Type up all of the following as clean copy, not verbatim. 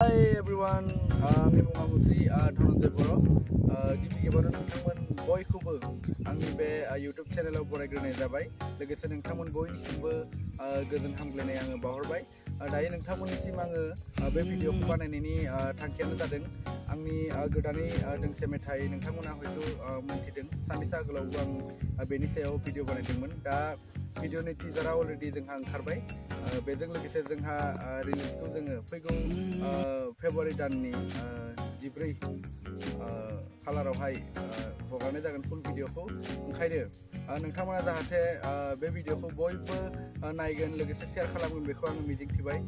Hi everyone, I'm Mukunda, Dhananjay Baro. Gibi gibaru nongthamon boykhoubo आंनि बे YouTube चेनेलाव बरायग्रोनाय जाबाय लोगोसे नोंथांमोन बयनिसिमबो गोजोन हामग्लायनाय आङो बावहरबाय दायो नोंथांमोननिसिम आङो बे भिडिअखौ बानायनायनि थांखियानो जादों आंनि गोदानै दोंसे मेथाइ नोंथांमोना हयथ' मोनथिदों साननैसो आगोलावबो आं बेनि सायाव भिडिअ बानायदोंमोन दा भिडिअनि टिजारा अलरेडि जोंहा ओंखारबाय बेजों लोगोसे जोंहा रिलिजखौ जोङो फैगौ फेब्रुवारि दाननि 14 खालारावहाय हगारनाय जागोन फुल भिडिअखौ ओंखायनो नोंथांमोना जाहाथे बे भिडिअखौ बयबो नायगोन लोगोसे शेयार खालामगोन बेखौ आङो मिजिंथिबाय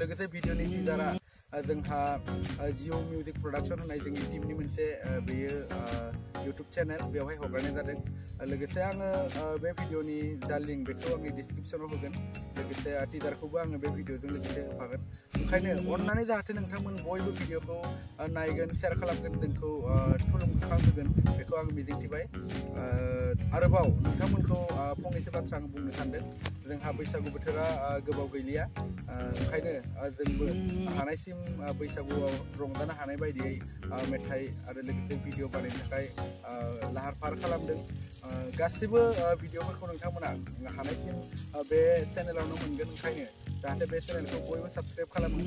लोगोसे भिडिअनि टिजारा जोंहा JIU Music Productions होननाय जोंनि टीमनि मोनसे बेयो YouTube चेनेल बेवहाय हगारनाय जादों लोगोसे आङो बे भिडिअनि जा लिंक बेखौ आंनि डिस्क्रिप्शनाव होगोन लोगोसे टिजारखौबो आङो बे भिडिअजों लोगोसे होफागोन ओंखायनो अननानै जाहाथे नोंथांमोन बयबो भिडिअखौ नायगोन शेयार खालामगोन जोंखौ थुलुंगाखांहोगोन बेखौ आं मिजिंथिबाय आरोबाव नोंथांमोनखौ फंनैसो बाथ्रा आं बुंनो सानदों जोंहा बैसागु बोथोरा गोबाव गैलिया ओंखायनो जोंबो हानायसिम बैसागुआव रंजानो हानाय बायदियै मेथाइ आरो लोगोसे भिडिअ बानायनो थाखाय लाहार फाहार खालामदों गासिबो भिडिअफोरखौ नोंथांमोना हानायसिम बे चेनेलावनो मोनगोन ओंखायनो जाहाथे बे चेनेलखौ बयबो साबस्क्राइब खालामो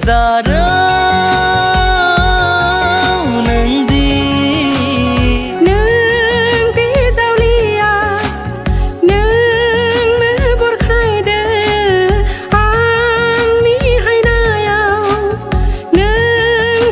Jarow Nwngdi Nung pisau lia Nung meborkai de Ang mi hai na yau Nung